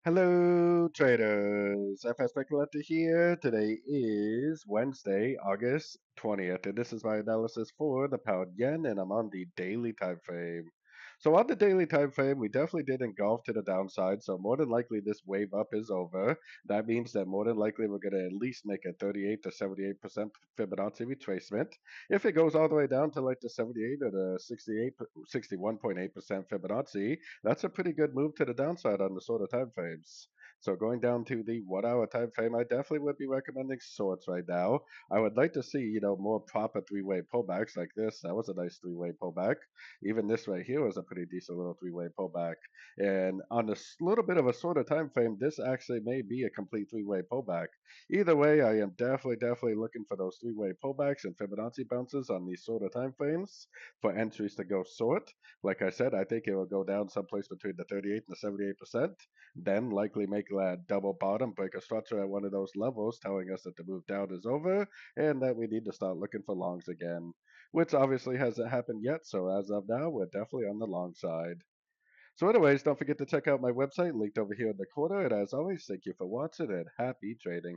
Hello, traders. FX Pip Collector here. Today is Wednesday, August 20th, and this is my analysis for the pound yen, and I'm on the daily time frame. So on the daily time frame, we definitely did engulf to the downside, so more than likely this wave up is over. That means that more than likely we're going to at least make a 38 to 78% Fibonacci retracement. If it goes all the way down to like the 78 or the 68, 61.8% Fibonacci, that's a pretty good move to the downside on the sort of time frames. So going down to the 1 hour time frame, I definitely would be recommending shorts right now. I would like to see, more proper three-way pullbacks like this. That was a nice three-way pullback. Even this right here was a pretty decent little three-way pullback. And on a little bit of a shorter time frame, this actually may be a complete three-way pullback. Either way, I am definitely looking for those three-way pullbacks and Fibonacci bounces on these shorter time frames for entries to go short. Like I said, I think it will go down someplace between the 38 and the 78%, then likely make that double bottom, break a structure at one of those levels, telling us that the move down is over and that we need to start looking for longs again, which obviously hasn't happened yet. So as of now, we're definitely on the long side. So anyways, don't forget to check out my website linked over here in the corner. And as always, thank you for watching and happy trading.